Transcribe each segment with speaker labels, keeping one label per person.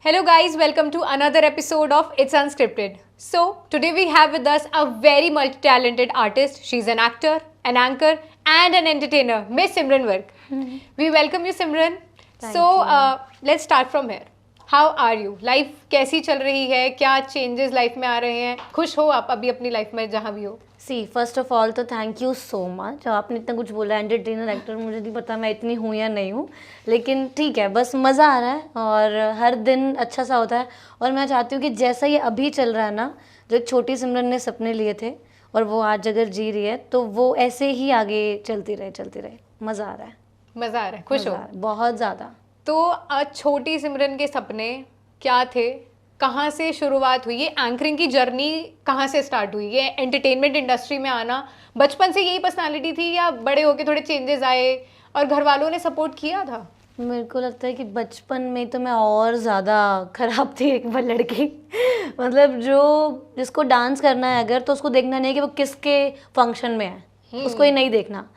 Speaker 1: Hello guys, welcome to another episode of It's Unscripted. So, today we have with us a very multi-talented artist. She's an actor, an anchor and an entertainer, Miss Simran Virk. We welcome you Simran. Let's start from here. How are you? Life कैसी चल रही है? क्या changes life में आ रहे हैं? खुश हो आप अभी अपनी life में जहाँ भी हो?
Speaker 2: सी फर्स्ट ऑफ ऑल तो थैंक यू सो मच। आपने इतना कुछ बोला, एंटरटेनर एक्टर, मुझे नहीं पता मैं इतनी हूँ या नहीं हूँ, लेकिन ठीक है, बस मज़ा आ रहा है और हर दिन अच्छा सा होता है। और मैं चाहती हूँ कि जैसा ये अभी चल रहा है ना, जो एक छोटी सिमरन ने सपने लिए थे और वो आज अगर जी रही है, तो वो ऐसे ही आगे चलती रहे। मज़ा आ रहा है।
Speaker 1: मज़ा आ रहा है, खुश हो?
Speaker 2: बहुत ज़्यादा।
Speaker 1: तो छोटी सिमरन के सपने क्या थे? कहाँ से शुरुआत हुई? ये एंकरिंग की जर्नी कहाँ से स्टार्ट हुई? ये एंटरटेनमेंट इंडस्ट्री में आना बचपन से यही पर्सनालिटी थी या बड़े होके थोड़े चेंजेस आए और घर वालों ने सपोर्ट किया था?
Speaker 2: मेरे को लगता है कि बचपन में तो मैं और ज़्यादा ख़राब थी एक बार लड़की। मतलब जिसको डांस करना है अगर, तो उसको देखना नहीं कि वो किसके फंक्शन में है, उसको ये नहीं देखना।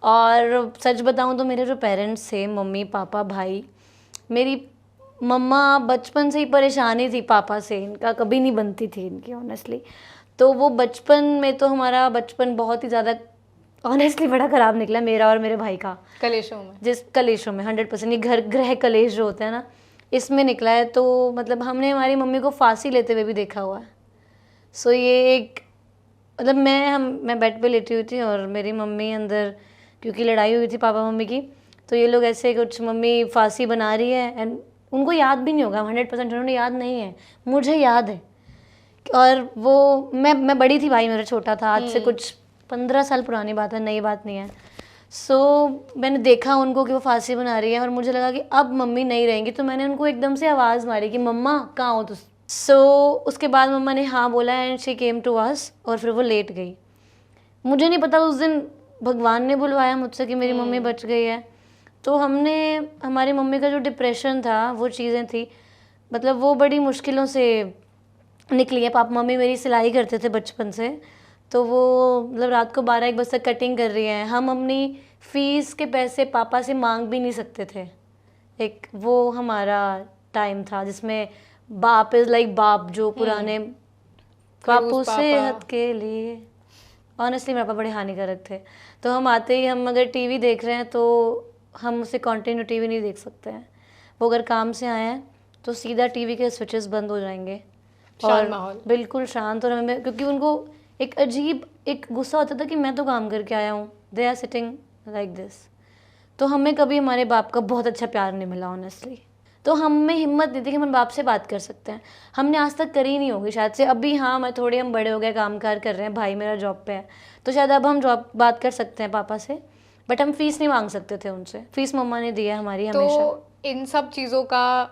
Speaker 2: और सच बताऊं तो मेरे जो पेरेंट्स थे, मम्मी पापा भाई, मेरी मम्मा बचपन से ही परेशान ही थी पापा से, इनका कभी नहीं बनती थी इनकी ऑनेस्टली। तो वो बचपन में तो हमारा बचपन बहुत ही ज़्यादा ऑनेस्टली बड़ा ख़राब निकला, मेरा और मेरे भाई का। कलेशों में 100% ये गृह कलेश जो होते हैं ना, इसमें निकला है। तो मतलब हमने हमारी मम्मी को फांसी लेते हुए भी देखा हुआ है। सो ये एक मतलब मैं बेड पे लेटी हुई थी और मेरी मम्मी अंदर, क्योंकि लड़ाई हुई थी पापा मम्मी की, तो ये लोग ऐसे कुछ, मम्मी फांसी बना रही है एंड उनको याद भी नहीं होगा, 100% उन्होंने याद नहीं है, मुझे याद है। और वो मैं बड़ी थी, भाई मेरा छोटा था, आज से कुछ 15 साल पुरानी बात है, नई बात नहीं है। सो मैंने देखा उनको कि वो फांसी बना रही है और मुझे लगा कि अब मम्मी नहीं रहेंगी, तो मैंने उनको एकदम से आवाज़ मारी कि मम्मा कहाँ हो तुम। सो उसके बाद मम्मा ने हाँ बोला and she came to us, और फिर वो लेट गई। मुझे नहीं पता उस दिन भगवान ने बुलवाया मुझसे कि मेरी मम्मी बच गई है। तो हमारी मम्मी का जो डिप्रेशन था, वो चीज़ें थी, मतलब वो बड़ी मुश्किलों से निकली है। मम्मी मेरी सिलाई करते थे बचपन से, तो वो मतलब रात को 12-1 बजे तक कटिंग कर रही है। हम अपनी फ़ीस के पैसे पापा से मांग भी नहीं सकते थे। एक वो हमारा टाइम था जिसमें बाप इज़ लाइक बाप, जो पुराने बापू सेहत के लिए, ऑनेस्टली मेरे पापा बड़े हानिकारक थे। तो हम आते ही, हम अगर टीवी देख रहे हैं तो हम उसे कंटिन्यू टीवी नहीं देख सकते हैं। वो अगर काम से आए हैं तो सीधा टीवी के स्विचेस बंद हो जाएंगे और बिल्कुल शांत। और हमें, क्योंकि उनको एक अजीब एक गुस्सा होता था कि मैं तो काम करके आया हूँ, they are sitting like this. तो हमें कभी हमारे बाप का बहुत अच्छा प्यार नहीं मिला ऑनेस्टली। तो हमें हिम्मत नहीं थी कि हम बाप से बात कर सकते हैं, हमने आज तक करी नहीं होगी शायद से। अभी हाँ, हम बड़े हो गए, काम कार कर रहे हैं, भाई मेरा जॉब पे है, तो शायद अब हम बात कर सकते हैं पापा से, बट हम फीस नहीं मांग सकते थे उनसे। फीस मम्मा ने दी है हमारी हमेशा।
Speaker 1: तो इन सब चीज़ों का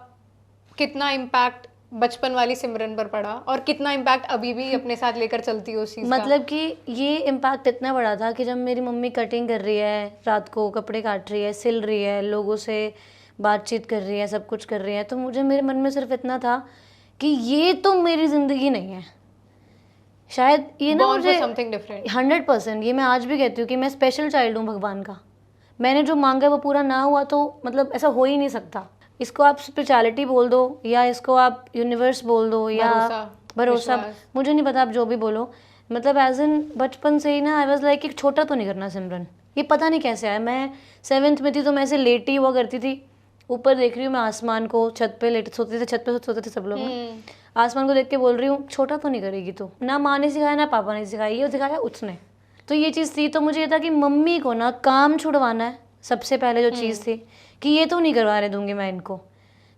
Speaker 1: कितना इम्पैक्ट बचपन वाली सिमरन पर पड़ा और कितना इम्पैक्ट अभी भी अपने साथ लेकर चलती है उस चीज़ का?
Speaker 2: मतलब कि ये इम्पैक्ट इतना बड़ा था कि जब मेरी मम्मी कटिंग कर रही है, रात को कपड़े काट रही है, सिल रही है, लोगों से बातचीत कर रही है, सब कुछ कर रही है, तो मुझे, मेरे मन में सिर्फ इतना था कि ये तो मेरी ज़िंदगी नहीं है। शायद ये ना मुझे 100%, ये मैं आज भी कहती हूँ कि मैं स्पेशल चाइल्ड हूँ भगवान का। मैंने जो मांगा वो पूरा ना हुआ तो मतलब ऐसा हो ही नहीं सकता। इसको आप स्पिरिचुअलिटी बोल दो या इसको आप यूनिवर्स बोल दो या भरोसा, मुझे नहीं पता, आप जो भी बोलो। मतलब एज इन बचपन से ही ना आई वाज लाइक, एक छोटा तो नहीं करना सिमरन, ये पता नहीं कैसे आया। मैं 7th में थी तो मैं ऐसे लेटी हुआ करती थी, ऊपर देख रही हूँ मैं आसमान को, छत पे छत पे सोते थे सब लोग, आसमान को देख के बोल रही हूँ छोटा तो नहीं करेगी तू। ना माँ ने सिखाया ना पापा ने सिखाया, ये सिखाया उसने। तो ये चीज़ थी। तो मुझे ये था कि मम्मी को ना काम छुड़वाना है सबसे पहले जो चीज़ थी, कि ये तो नहीं करवाने दूंगी मैं इनको,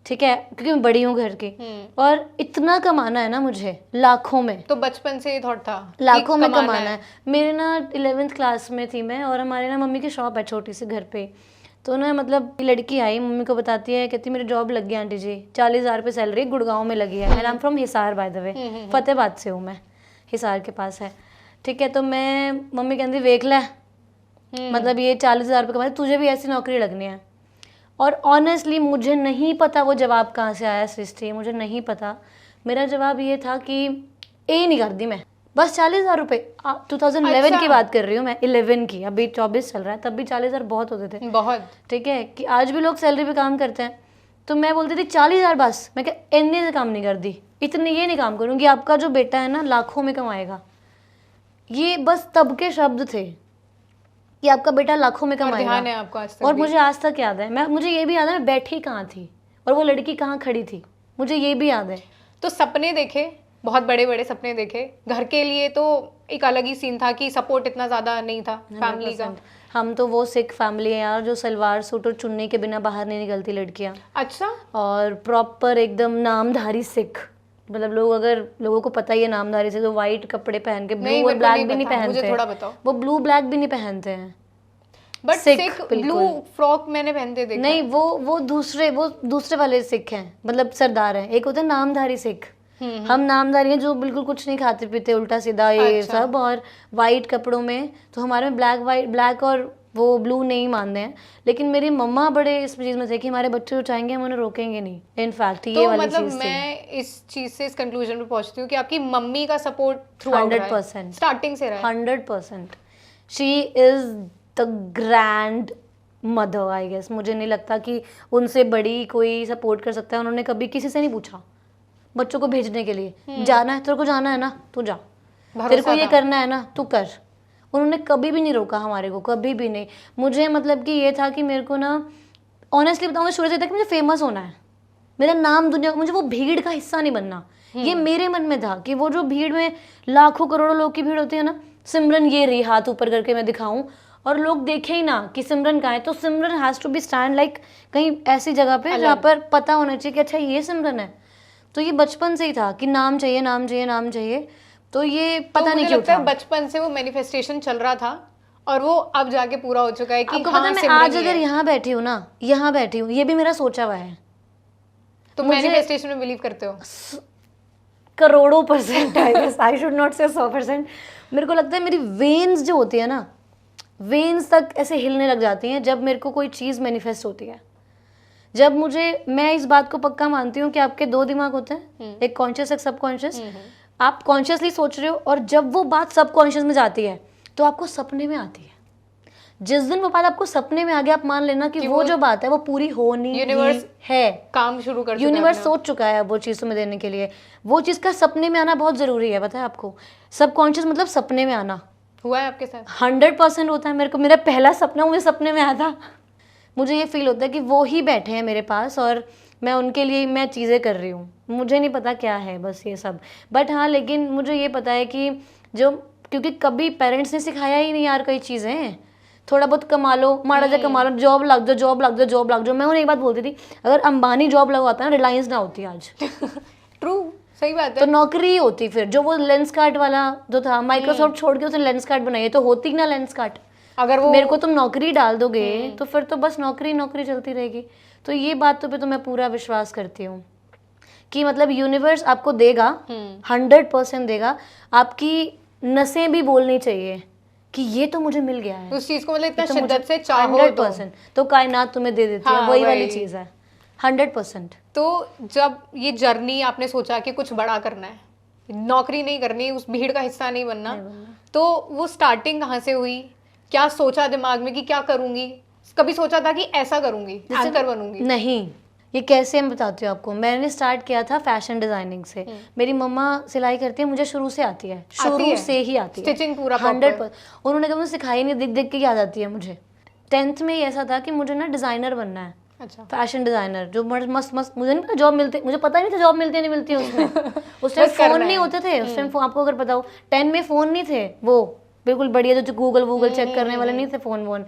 Speaker 2: ठीक है, क्योंकि मैं बड़ी हूँ घर की और इतना कमाना है ना मुझे, लाखों में।
Speaker 1: तो बचपन से ये थॉट था
Speaker 2: लाखों में कमाना है। मेरे ना 11th क्लास में थी मैं, और हमारे ना मम्मी की शॉप है छोटी सी घर पे। तो ना मतलब लड़की आई, मम्मी को बताती है, कहती मेरी जॉब लग गई आंटी जी, 40,000 रुपये सैलरी, गुड़गांव में लगी है। And I am from Hisar by the way, Fatehabad से हूँ मैं, हिसार के पास है, ठीक है। तो मम्मी कहती वेख ले, मतलब ये 40,000 रुपये कमाते, तुझे भी ऐसी नौकरी लगनी है। और ऑनेस्टली मुझे नहीं पता वो जवाब कहाँ से आया सृष्टि, मुझे नहीं पता। मेरा जवाब ये था कि ए नहीं करती मैं, बस 40,000 रुपये। 2011 की बात कर रही हूँ मैं, 11 की, अभी 24 चल रहा है, तब भी 40,000 बहुत होते थे,
Speaker 1: बहुत,
Speaker 2: ठीक है, कि आज भी लोग सैलरी पे काम करते हैं। तो मैं बोलती थी 40,000 बस। मैं क्या इतने से काम नहीं कर दी, इतने ये नहीं काम करूँगी। आपका जो बेटा है ना लाखों में कमाएगा, ये बस तब के शब्द थे कि आपका बेटा लाखों में
Speaker 1: और ध्यान है
Speaker 2: कमाएगा।
Speaker 1: आपको आज तक
Speaker 2: और
Speaker 1: भी?
Speaker 2: मुझे आज तक याद है, मुझे ये भी याद है मैं बैठी कहाँ थी और वो लड़की कहाँ खड़ी थी, मुझे ये भी याद है।
Speaker 1: तो सपने देखे, बहुत बड़े बड़े सपने देखे। घर के लिए तो एक अलग ही सीन था कि सपोर्ट इतना ज्यादा नहीं था फैमिली का।
Speaker 2: 100%। हम तो वो सिख फैमिली है यार, जो सलवार सूट और चुन्नी के बिना बाहर नहीं निकलती लड़कियां।
Speaker 1: अच्छा,
Speaker 2: और प्रॉपर एकदम नामधारी सिख, मतलब लोगों को पता ही है नामधारी सिख, तो वाइट कपड़े पहन के,
Speaker 1: नहीं,
Speaker 2: ब्लू और
Speaker 1: मेरे को
Speaker 2: ब्लैक
Speaker 1: नहीं
Speaker 2: भी नहीं
Speaker 1: पता, मुझे
Speaker 2: पहनते।
Speaker 1: थोड़ा बताओ।
Speaker 2: वो ब्लू ब्लैक भी नहीं पहनते हैं।
Speaker 1: बट
Speaker 2: सिख,
Speaker 1: सिख
Speaker 2: बिल्कुल।
Speaker 1: ब्लू फ्रॉक मैंने पहनते देखा।
Speaker 2: नहीं, वो दूसरे वाले सिख हैं, मतलब सरदार हैं। एक होता है नामधारी सिख, हम नामधारी हैं जो बिल्कुल कुछ नहीं खाते पीते, उल्टा सीधा ये
Speaker 1: अच्छा।
Speaker 2: सब, और वाइट कपड़ों में। तो हमारे में ब्लैक और वो ब्लू नहीं मानते हैं। लेकिन मेरी मम्मा बड़े इस चीज में थे कि हमारे बच्चे जो चाहेंगे हम उन्हें रोकेंगे नहीं। इनफैक्ट ये
Speaker 1: तो
Speaker 2: वाली
Speaker 1: मतलब
Speaker 2: चीज थी।
Speaker 1: मैं इस चीज से इस कंक्लूजन पे पहुंचती हूँ कि आपकी मम्मी का सपोर्ट थ्रू आउट
Speaker 2: 100%
Speaker 1: स्टार्टिंग से रहा है।
Speaker 2: 100%। She is the grand mother, I guess. मुझे नहीं लगता कि उनसे बड़ी कोई सपोर्ट कर सकता है। उन्होंने कभी किसी से नहीं पूछा बच्चों को भेजने के लिए। जाना है तेरे को, जाना है ना तू जा, तेरे को ये करना है ना तू कर। उन्होंने कभी भी नहीं रोका हमारे को, कभी भी नहीं। मुझे मतलब कि ये था कि मेरे को ना, ऑनेस्टली बताऊँ, शुरू से था कि मुझे फेमस होना है, मेरा नाम दुनिया, मुझे वो भीड़ का हिस्सा नहीं बनना। ये मेरे मन में था कि वो जो भीड़ में लाखों करोड़ों लोग की भीड़ होती है ना, सिमरन ये रही हाथ ऊपर करके मैं दिखाऊं और लोग देखे ही ना कि सिमरन कहाँ है। तो Simran has to be stand like कहीं ऐसी जगह पे जहाँ पर पता होना चाहिए कि अच्छा ये सिमरन है। तो ये बचपन से ही था कि नाम चाहिए, नाम चाहिए, नाम चाहिए। तो ये पता नहीं क्यों था।
Speaker 1: बचपन से वो मैनिफेस्टेशन चल रहा था और वो अब जाके पूरा हो चुका है कि
Speaker 2: आपको
Speaker 1: हाँ,
Speaker 2: पता है, मैं
Speaker 1: सिमरन
Speaker 2: आज
Speaker 1: ही
Speaker 2: अगर
Speaker 1: है।
Speaker 2: यहाँ बैठी हूँ ना, यहाँ बैठी हूँ, ये भी मेरा सोचा हुआ है।
Speaker 1: तो मैनिफेस्टेशन में बिलीव करते हो?
Speaker 2: करोड़ों %, आई शुड नॉट से 100%। मेरे को लगता है मेरी वेन्स जो होती है ना, वेन्स तक ऐसे हिलने लग जाती हैं जब मेरे को कोई चीज़ मैनिफेस्ट होती है। जब मैं इस बात को पक्का मानती हूँ कि आपके 2 दिमाग होते हैं, एक कॉन्शियस एक सबकॉन्शियस। आप कॉन्शियसली सोच रहे हो और जब वो बात सबकॉन्शियस में जाती है तो आपको सपने में आती है। जिस दिन वो बात आपको सपने में आ गया, आप मान लेना कि वो जो बात है वो पूरी होनी
Speaker 1: यूनिवर्स
Speaker 2: है।
Speaker 1: काम शुरू कर चुका है
Speaker 2: यूनिवर्स
Speaker 1: अपना।
Speaker 2: सोच चुका है अब वो चीज़ तुम्हें देने के लिए। वो चीज़ का सपने में आना बहुत ज़रूरी है, पता है आपको। सबकॉन्शियस मतलब सपने में आना।
Speaker 1: हुआ है आपके साथ?
Speaker 2: 100% होता है। मेरे को मेरा पहला सपना मुझे सपने में आया था। मुझे ये फील होता है कि वो ही बैठे हैं मेरे पास और मैं उनके लिए मैं चीज़ें कर रही हूँ। मुझे नहीं पता क्या है बस ये सब, बट हाँ, लेकिन मुझे ये पता है कि क्योंकि कभी पेरेंट्स ने सिखाया ही नहीं यार कई चीज़ें। थोड़ा बहुत कमा लो, माड़ा जा कमा लो, जॉब लग जाओ, जॉब लग जाओ, जॉब लग जाओ। मैं उन्हें एक बात बोलती थी, अगर अंबानी जॉब लगवाता ना, रिलायंस ना होती आज।
Speaker 1: ट्रू, सही बात
Speaker 2: तो
Speaker 1: है।
Speaker 2: नौकरी ही होती फिर। जो वो लेंस कार्ट वाला जो था, माइक्रोसॉफ्ट छोड़ के उसने लेंस कार्ट बनाई, तो होती ना लेंस कार्ट।
Speaker 1: अगर वो
Speaker 2: मेरे को तुम नौकरी डाल दोगे तो फिर तो बस नौकरी नौकरी चलती रहेगी। तो ये बातों पे तो मैं पूरा विश्वास करती हूँ कि मतलब यूनिवर्स आपको देगा, 100% देगा। आपकी नसें भी बोलनी चाहिए कि ये तो मुझे मिल गया है,
Speaker 1: उस चीज को मतलब इतना
Speaker 2: ये तो मुझे
Speaker 1: शिद्दत से चाहो
Speaker 2: 100%, तो कायनात तुम्हें दे देती है।
Speaker 1: हाँ,
Speaker 2: वही वाली
Speaker 1: वही।
Speaker 2: चीज़ है 100%।
Speaker 1: तो जब ये जर्नी आपने सोचा कि कुछ बड़ा करना है, नौकरी नहीं करनी, उस भीड़ का हिस्सा नहीं बनना, तो वो स्टार्टिंग कहाँ से हुई? क्या सोचा दिमाग में कि क्या करूंगी? कभी सोचा था कि ऐसा करूंगी, एंकर बनूंगी?
Speaker 2: नहीं, ये कैसे मैं बताती हूँ आपको। मैंने स्टार्ट किया था फैशन डिजाइनिंग से। मेरी मम्मा सिलाई करती है, मुझे शुरू से आती है, शुरू से ही आती है,
Speaker 1: स्टिचिंग पूरा
Speaker 2: 100%। उन्होंने कभी सिखाई नहीं, दिख देख के याद आती है मुझे। 10th में ही ऐसा था कि मुझे ना डिजाइनर बनना है,
Speaker 1: अच्छा,
Speaker 2: फैशन डिजाइनर, जो मस्त मस्त। मुझे नहीं पता जॉब मिलती, मुझे पता नहीं था जॉब मिलती है नहीं मिलती है उसमें। उस टाइम फोन नहीं होते थे, उस टाइम आपको अगर पता हो 10 में फोन नहीं थे, वो बिल्कुल बढ़िया जो गूगल चेक करने वाले नहीं थे फोन वोन।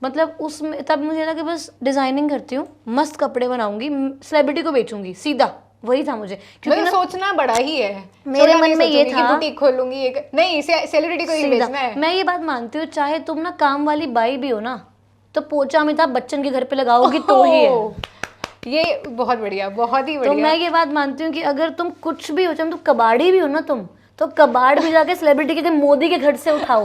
Speaker 2: मतलब उसमें तब मुझे लगा कि बस डिजाइनिंग करती हूँ, मस्त कपड़े बनाऊंगी, सेलिब्रिटी को बेचूंगी, सीधा वही था मुझे। क्योंकि
Speaker 1: मतलब सोचना बड़ा ही है।
Speaker 2: मेरे मन में ये था,
Speaker 1: बुटीक खोलूंगी, एक नहीं सेलिब्रिटी को ही बेचना है।
Speaker 2: मैं ये बात मानती हूँ, चाहे तुम ना काम वाली बाई भी हो ना, तो पोचा अमिताभ बच्चन के घर पे लगाओगी तो ही है।
Speaker 1: ये बहुत बढ़िया, बहुत ही
Speaker 2: तो
Speaker 1: बढ़िया।
Speaker 2: मैं ये बात मानती हूँ कि अगर तुम कुछ भी हो, चाहे तुम कबाड़ी भी हो ना, तुम तो कबाड़ भी जाके सेलिब्रिटी के मोदी के घर से उठाओ।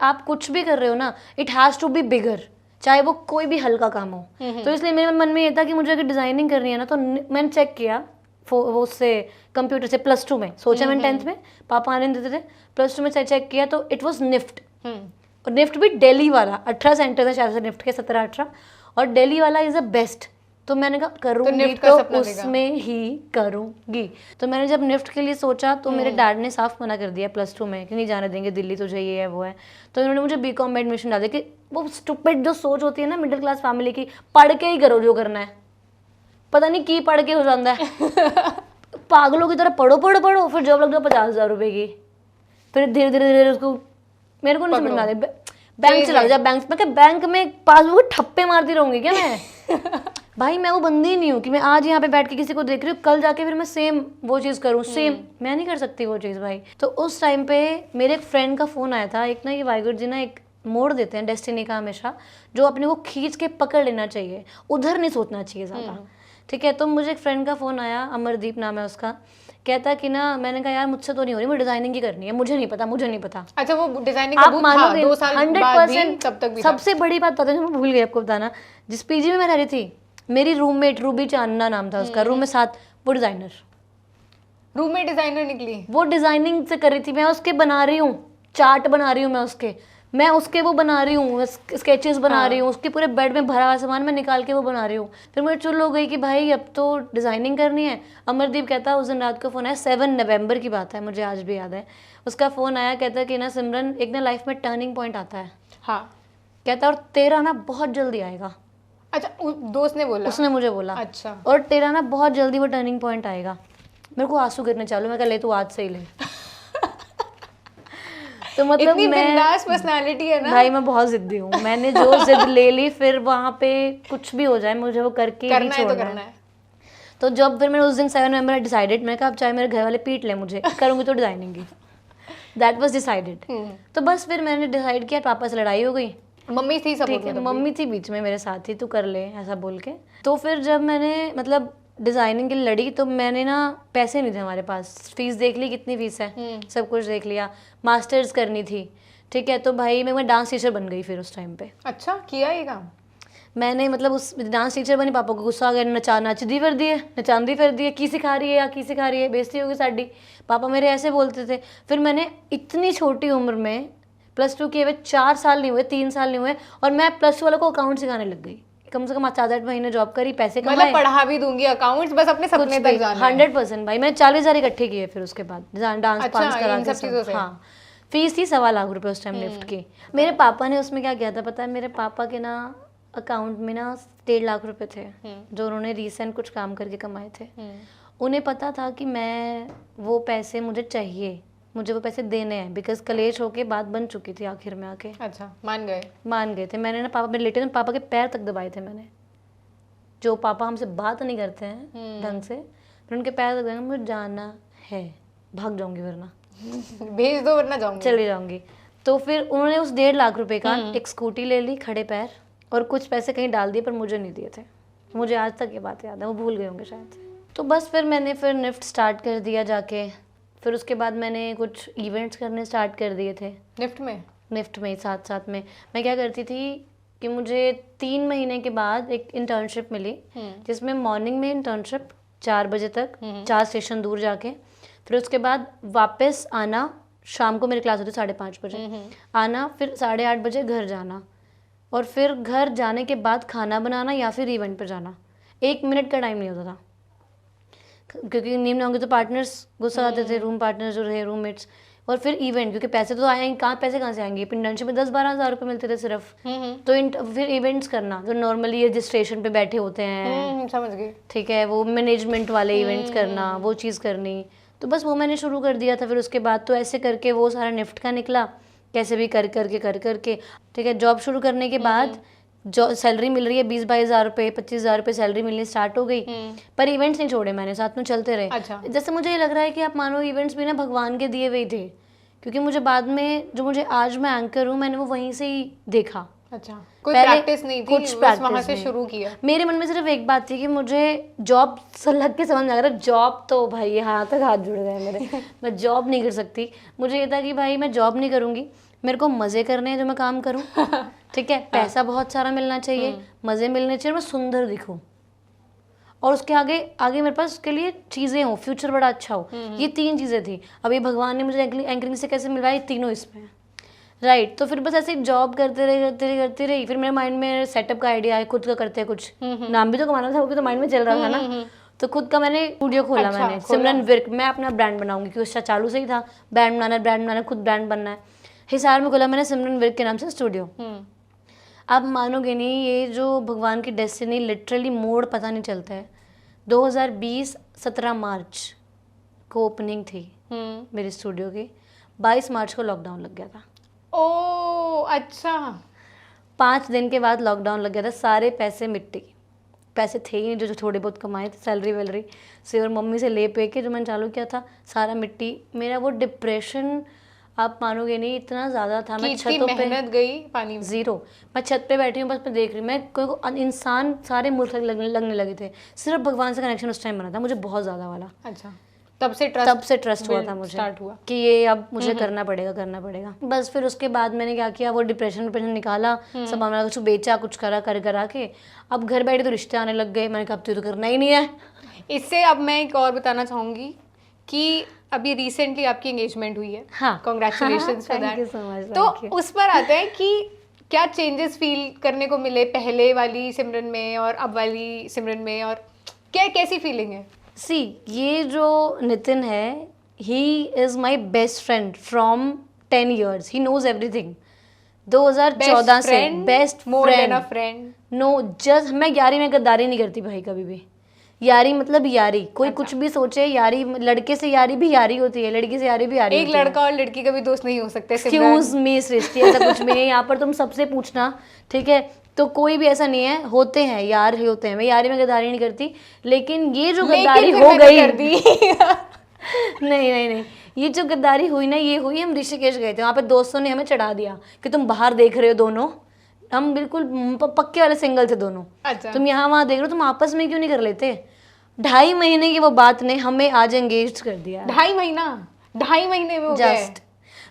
Speaker 2: आप कुछ भी कर रहे हो ना, it has to be bigger, चाहे वो कोई भी हल्का काम हो। तो इसलिए मेरे मन में ये था कि मुझे अगर डिजाइनिंग करनी है ना, तो मैंने चेक किया वो उससे कंप्यूटर से +2 में। सोचा मैंने 10th में, पापा आने देते थे। +2 में चेक किया तो इट वॉज निफ्ट, और निफ्ट भी दिल्ली वाला 18 सेंटर था शायद से निफ्ट के, 17-18। और दिल्ली वाला इज द बेस्ट। तो मैंने कहा करूंगी
Speaker 1: निफ्ट का
Speaker 2: तो
Speaker 1: सपना देखा।
Speaker 2: उसमें ही करूंगी। तो मैंने जब निफ्ट के लिए सोचा तो मेरे डैड ने साफ मना कर दिया +2 में कि नहीं जाने देंगे दिल्ली, तुझे ये है वो है। तो इन्होंने मुझे बीकॉम में एडमिशन डाल दिया कि वो स्टूपिड जो सोच होती है ना मिडिल क्लास फैमिली की, पढ़ के ही करो जो करना है, पता नहीं की पढ़ के हो जाता है पागलों की तरह पढ़ो पढ़ो पढ़ो, फिर जॉब लग जाओ 50,000 रुपए की, फिर धीरे धीरे धीरे उसको मेरे को नहीं समझ में आ रहा बैंक चला जा, बैंक में क्या बैंक में पासबुक ठप्पे मारती रहूंगी क्या मैं भाई मैं वो बंदी ही नहीं हूँ कि मैं आज यहाँ पे बैठ के किसी को देख रही हूँ कल जाके फिर मैं सेम वो चीज़ करूँ, सेम मैं नहीं कर सकती वो चीज़ भाई। तो उस टाइम पे मेरे एक फ्रेंड का फ़ोन आया था, एक ना ये वाहिगुरु जी ना एक मोड़ देते हैं डेस्टिनी का हमेशा, जो अपने को खींच के पकड़ लेना चाहिए, उधर नहीं सोचना चाहिए ज़्यादा, ठीक है। तो मुझे एक फ्रेंड का फ़ोन आया, अमरदीप नाम है उसका, कहता कि ना, मैंने कहा यार मुझसे तो नहीं हो रही, मुझे डिजाइनिंग ही करनी है, मुझे नहीं पता, मुझे नहीं पता।
Speaker 1: अच्छा वो डिजाइनिंग का
Speaker 2: आप
Speaker 1: भूत था
Speaker 2: मानोगे
Speaker 1: 2 साल बाद भी
Speaker 2: 100%।
Speaker 1: तब तक भी था।
Speaker 2: सबसे बड़ी बात पता है मैं भूल गई आपको बताना, जिस पीजी में मैं रह रही थी मेरी रूममेट रूबी चांदना नाम था उसका, रूम में 7, वो डिजाइनर,
Speaker 1: रूम में डिजाइनर निकली।
Speaker 2: वो डिजाइनिंग से कर रही थी, मैं उसके बना रही हूँ चार्ट, बना रही हूँ मैं उसके वो बना रही हूँ स्केचेस बना रही हूँ, उसके पूरे बेड में भरा हुआ सामान मैं निकाल के वो बना रही हूँ। फिर मुझे चुल हो गई कि भाई अब तो डिज़ाइनिंग करनी है। अमरदीप कहता उस दिन रात को फ़ोन आया, 7 नवंबर की बात है, मुझे आज भी याद है, उसका फ़ोन आया, कहता कि ना सिमरन एक ना लाइफ में टर्निंग पॉइंट आता है,
Speaker 1: हाँ
Speaker 2: कहता और तेरा ना बहुत जल्दी आएगा।
Speaker 1: अच्छा दोस्त ने बोला?
Speaker 2: उसने मुझे बोला
Speaker 1: अच्छा।
Speaker 2: और तेरा ना बहुत जल्दी वो टर्निंग पॉइंट आएगा। मेरे को आंसू गिरने चालू, मैं कहा ले तू आज से ही ले तो मतलब
Speaker 1: इतनी
Speaker 2: मैं
Speaker 1: बिंदास पर्सनालिटी है ना
Speaker 2: भाई, मैं बहुत जिद्दी हूँ, मैंने जो जिद ले ली फिर वहाँ पे कुछ भी हो जाए मुझे वो करके ही
Speaker 1: करना है तो
Speaker 2: छोड़ना
Speaker 1: करना
Speaker 2: है।
Speaker 1: है।
Speaker 2: तो जब फिर मैंने उस दिन 7 नवंबर डिसाइडेड, मैं कहा अब चाहे मेरे घर वाले पीट ले मुझे, करूँगी तो डिजाइनिंग की, दैट वाज डिसाइडेड। तो बस फिर मैंने डिसाइड किया, पापा से लड़ाई हो गई,
Speaker 1: मम्मी थी सपोर्ट
Speaker 2: ठीक है,
Speaker 1: में?
Speaker 2: मम्मी थी बीच में मेरे साथ ही, तू कर ले ऐसा बोल के। तो फिर जब मैंने मतलब डिज़ाइनिंग के लिए लड़ी तो मैंने ना पैसे नहीं थे हमारे पास, फीस देख ली कितनी फीस है, सब कुछ देख लिया, मास्टर्स करनी थी, ठीक है। तो भाई मैं डांस टीचर बन गई फिर उस टाइम पे।
Speaker 1: अच्छा किया ये काम?
Speaker 2: मैंने मतलब उस डांस टीचर बनी, पापा को गुस्सा आ गया, नचदी फिर दिए, नचांदी फिर दिए, की सिखा रही है या की सिखा रही है, बेइज्जती होगी साड़ी, पापा मेरे ऐसे बोलते थे। फिर मैंने इतनी छोटी उम्र में +2 किए हुए 4 साल नहीं हुए, 3 साल नहीं हुए, और मैं +2 वालों को अकाउंट सिखाने लग गई। कम से कम 7-8 महीने जॉब करी, पैसे कमाए,
Speaker 1: मतलब पढ़ा भी दूंगी अकाउंट्स, बस अपने सपने तक जाना है।
Speaker 2: 100% भाई, मैं 40,000 इकट्ठे किए फिर उसके बाद डांस
Speaker 1: अच्छा,
Speaker 2: पांस करा
Speaker 1: इन
Speaker 2: के
Speaker 1: सब चीज़ों से?
Speaker 2: हाँ, फीस थी 1.25 लाख रुपए उस टाइम लिफ्ट की। मेरे पापा ने उसमें क्या किया था पता है, मेरे पापा के ना अकाउंट में ना 1.5 लाख रुपए थे, जो उन्होंने रिसेंट कुछ काम करके कमाए थे। उन्हें पता था कि मैं वो पैसे मुझे चाहिए, मुझे वो पैसे देने हैं, बिकॉज कलेश होके बात बन चुकी थी आखिर में आके।
Speaker 1: अच्छा मान गए
Speaker 2: थे। मैंने ना पापा मेरे लेटे थे, पापा के पैर तक दबाए थे मैंने, जो पापा हमसे बात नहीं करते हैं ढंग से, फिर उनके पैर तक दबाए, मुझे जाना है, भाग जाऊंगी वरना
Speaker 1: भेज दो वरना जाऊंगी,
Speaker 2: चली जाऊंगी। तो फिर उन्होंने उस 1.5 लाख रुपए का एक स्कूटी ले ली खड़े पैर, और कुछ पैसे कहीं डाल दिए पर मुझे नहीं दिए थे। मुझे आज तक ये बात याद है, वो भूल गए होंगे शायद। तो बस फिर मैंने फिर निफ्ट स्टार्ट कर दिया जाके, फिर उसके बाद मैंने कुछ इवेंट्स करने स्टार्ट कर दिए थे निफ्ट में साथ साथ में। मैं क्या करती थी कि मुझे 3 महीने के बाद एक इंटर्नशिप मिली, जिसमें मॉर्निंग में इंटर्नशिप 4 बजे तक 4 स्टेशन दूर जाके, फिर उसके बाद वापस आना, शाम को मेरी क्लास होती 5:30 बजे आना, फिर 8:30 बजे घर जाना, और फिर घर जाने के बाद खाना बनाना या फिर इवेंट पर जाना। 1 मिनट का टाइम नहीं होता था, क्योंकि नींद ना होंगे तो पार्टनर्स गुस्सा आते थे, रूम पार्टनर्स जो रहे रूममेट्स, और फिर इवेंट, क्योंकि पैसे तो आएंगे कहाँ, पैसे कहाँ से आएंगे, इंटर्नशिप में 10-12 हज़ार रुपये मिलते थे सिर्फ। तो फिर इवेंट्स करना जो नॉर्मली रजिस्ट्रेशन पे बैठे होते हैं,
Speaker 1: समझ गई,
Speaker 2: ठीक है, वो मैनेजमेंट वाले इवेंट्स करना, वो चीज़ करनी, तो बस वो मैंने शुरू कर दिया था। फिर उसके बाद तो ऐसे करके वो सारा निफ्ट का निकला, कैसे भी कर करके, ठीक है। जॉब शुरू करने के बाद जो सैलरी मिल रही है 20-22 हज़ार रुपये, 25 हज़ार रुपये सैलरी मिलनी स्टार्ट हो गई, पर इवेंट्स नहीं छोड़े मैंने, साथ में चलते रहे।
Speaker 1: अच्छा।
Speaker 2: जैसे मुझे ये लग रहा है कि आप मानो इवेंट्स भी ना भगवान के दिए हुए ही थे, क्योंकि मुझे बाद में जो मुझे आज मैं एंकर हूँ, मैंने वो वहीं से ही देखा।
Speaker 1: अच्छा, कोई प्रैक्टिस नहीं थी,
Speaker 2: कुछ
Speaker 1: बस वहाँ से शुरू किया।
Speaker 2: मेरे मन में सिर्फ एक बात थी कि मुझे जॉब लग के समझ में आ रहा है, जॉब तो भाई हाथ तक हाथ जुड़ गए मेरे मैं जॉब नहीं कर सकती। मुझे ये था कि भाई मैं जॉब नहीं करूँगी, मेरे को मज़े करने हैं जो मैं काम करूँ, ठीक है, पैसा बहुत सारा मिलना चाहिए, मज़े मिलने चाहिए, मैं सुंदर दिखूँ, और उसके आगे आगे मेरे पास उसके लिए चीज़ें हो, फ्यूचर बड़ा अच्छा हो। ये 3 चीज़ें थी। अभी भगवान ने मुझे एंकरिंग से कैसे मिलवाई, तीनों इसमें राइट तो फिर बस ऐसे जॉब करते रही फिर मेरे माइंड में सेटअप का आइडिया है, खुद का करते हैं कुछ, नाम भी तो कमाना था, वो भी तो माइंड में चल रहा था ना। तो खुद का मैंने स्टूडियो खोला।
Speaker 1: अच्छा,
Speaker 2: मैंने सिमरन विर्क, मैं अपना ब्रांड बनाऊंगी क्योंकि उसका चालू से ही था ब्रांड बनाना, खुद ब्रांड बनना है। हिसार में खोला मैंने सिमरन विर्क के नाम से स्टूडियो। आप मानोगे नहीं, ये जो भगवान की डेस्टिनी, लिटरली मोड़ पता नहीं चलता है। 2020 17 मार्च को ओपनिंग थी मेरे स्टूडियो की, 22 मार्च को लॉकडाउन लग गया था।
Speaker 1: ओ अच्छा।
Speaker 2: 5 दिन के बाद लॉकडाउन लग गया था, सारे पैसे मिट्टी, पैसे थे ही नहीं, जो थोड़े बहुत कमाए थे सैलरी वैलरी से और मम्मी से ले पे के जो मैंने चालू किया था, सारा मिट्टी। मेरा वो डिप्रेशन आप मानोगे नहीं इतना ज़्यादा था। मैं छतों पे,
Speaker 1: मेहनत गई पानी में।
Speaker 2: जीरो। मैं छत पे बैठी हूँ, बस मैं देख रही हूँ, मैं कोई को इंसान सारे मुल्क लगने लगे थे। सिर्फ भगवान से कनेक्शन उस टाइम बना था मुझे बहुत ज़्यादा वाला।
Speaker 1: अच्छा, तब से
Speaker 2: ट्रस्ट हुआ था मुझे
Speaker 1: स्टार्ट हुआ
Speaker 2: कि ये अब मुझे करना पड़ेगा। बस फिर उसके बाद मैंने क्या किया, वो डिप्रेशन निकाला, सब हमारा कुछ बेचा, कुछ करा के अब घर बैठे तो रिश्ते आने लग गए। मैंने कहा अब तो करना ही नहीं है।
Speaker 1: इससे अब मैं एक और बताना चाहूंगी कि अभी रिसेंटली आपकी एंगेजमेंट हुई है।
Speaker 2: हाँ,
Speaker 1: congratulations for
Speaker 2: thank you so much.
Speaker 1: तो उस पर आते हैं कि क्या चेंजेस फील करने को मिले पहले वाली सिमरन में और अब वाली सिमरन में, और क्या कैसी फीलिंग है?
Speaker 2: सी, ये जो नितिन है, he is my best friend from 10 years, he knows everything. 2014 से बेस्ट
Speaker 1: फ्रेंड।
Speaker 2: नो, जस्ट मैं यारी में गद्दारी नहीं करती भाई कभी भी। यारी मतलब यारी, कोई कुछ भी सोचे, यारी लड़के से यारी भी यारी होती है, लड़की से यारी भी यारी
Speaker 1: एक लड़का और लड़की का भी दोस्त नहीं हो सकते।
Speaker 2: एक्सक्यूज मी सृष्टि, ऐसा कुछ भी नहीं है यहाँ पर, तुम सबसे पूछना, ठीक है? तो कोई भी ऐसा नहीं है, होते हैं यार, होते हैं। मैं यारी में गद्दारी नहीं करती, लेकिन ये जो गद्दारी हो गई नहीं, ये जो गद्दारी हुई ना, ये हुई, हम ऋषिकेश गए थे, वहाँ पे दोस्तों ने हमें चढ़ा दिया कि तुम बाहर देख रहे हो दोनों, हम बिल्कुल पक्के वाले सिंगल थे दोनों।
Speaker 1: अच्छा।
Speaker 2: तुम यहाँ वहाँ देख रहे हो, तुम आपस में क्यों नहीं कर लेते? 2.5 महीने की वो बात ने हमें आज एंगेज कर दिया।
Speaker 1: 2.5 महीने में हो गया।
Speaker 2: जस्ट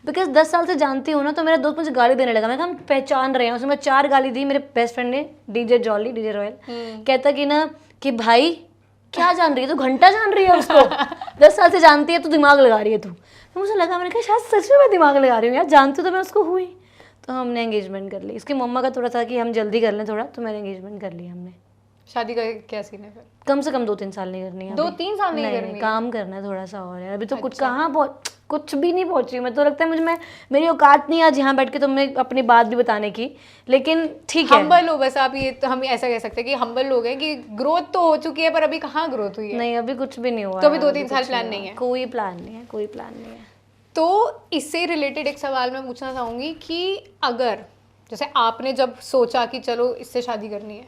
Speaker 2: बिकॉज 10 साल से जानती हूँ ना, तो मेरा दोस्त मुझे गाली देने लगा। मैं कहा हम पहचान रहे हैं, उसमें 4 गाली दी। मेरे बेस्ट फ्रेंड ने, डीजे रॉयल, कहता कि ना कि भाई क्या जान रही है तू, घंटा जान रही है उसको। 10 साल से जानती है, तू दिमाग लगा रही है तू। तो मुझे लगा, मैंने कहा शायद सच में मैं दिमाग लगा रही हूँ यार, जानती तो मैं उसको हुई। तो हमने एंगेजमेंट कर ली। इसकी मम्मा का थोड़ा था कि हम जल्दी कर लें थोड़ा, तो मैंने एंगेजमेंट कर लिया हमने।
Speaker 1: शादी का क्या सीन है फिर?
Speaker 2: कम से कम 2-3 साल नहीं करनी है।
Speaker 1: 2-3 साल नहीं करनी है?
Speaker 2: काम करना है थोड़ा सा और यार, अभी तो कुछ कहाँ कुछ भी नहीं पहुंची। मैं तो लगता है मुझे, मेरी औकात नहीं आज यहाँ बैठ के तुम्हें अपनी बात भी बताने की, लेकिन ठीक है।
Speaker 1: हम्बल हो बस आप, ये तो हम ऐसा कह सकते हैं कि हम्बल हो गए कि ग्रोथ तो हो चुकी है, पर अभी कहाँ ग्रोथ हुई है?
Speaker 2: नहीं, अभी कुछ भी नहीं हुआ।
Speaker 1: तो अभी 2-3 साल प्लान नहीं है?
Speaker 2: कोई प्लान नहीं है।
Speaker 1: तो इससे रिलेटेड एक सवाल मैं पूछना चाहूँगी कि अगर जैसे आपने जब सोचा कि चलो इससे शादी करनी है,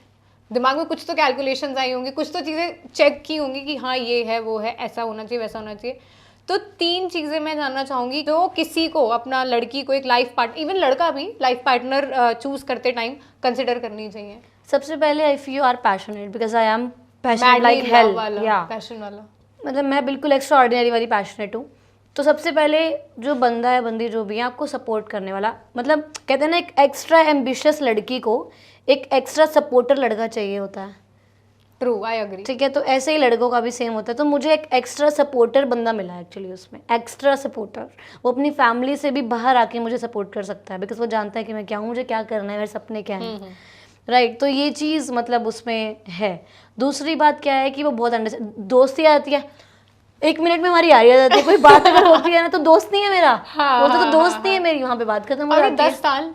Speaker 1: दिमाग में कुछ तो कैलकुलेशंस आई होंगी, कुछ तो चीज़ें चेक की होंगी कि हाँ ये है वो है, ऐसा होना चाहिए वैसा होना चाहिए। तो 3 चीज़ें मैं जानना चाहूँगी जो किसी को, अपना लड़की को एक लाइफ पार्टनर, इवन लड़का भी लाइफ पार्टनर चूज करते टाइम कंसिडर करनी चाहिए।
Speaker 2: सबसे पहले if you are passionate, because I am passionate like hell,
Speaker 1: passion वाला,
Speaker 2: मतलब मैं बिल्कुल एक्स्ट्रा ऑर्डिनरी वाली पैशनेट हूँ। तो सबसे पहले जो बंदा है, बंदी जो भी है, आपको सपोर्ट करने वाला, मतलब कहते हैं ना, एक एक्स्ट्रा एम्बिशियस लड़की को एक एक्स्ट्रा सपोर्टर लड़का चाहिए होता है।
Speaker 1: True, I agree.
Speaker 2: ठीक है, तो ऐसे ही लड़कों का भी सेम होता है। तो मुझे एक एक्स्ट्रा सपोर्टर बंदा मिला एक्चुअली उसमें, एक्स्ट्रा सपोर्टर। वो अपनी फैमिली से भी बाहर आके मुझे सपोर्ट कर सकता है, बिकॉज वो जानता है कि मैं क्या हूँ, मुझे क्या करना है, मेरे सपने क्या हैं। राइट, तो ये चीज़ मतलब उसमें है। दूसरी बात क्या है कि वो बहुत दोस्ती आती है, 1 मिनट में हमारी यारी आ जाती है। कोई बात अगर होती है ना, तो दोस्त नहीं है मेरा, वो तो दोस्त नहीं है मेरी, वहाँ पे बात खत्म हो जाती है।
Speaker 1: 10 साल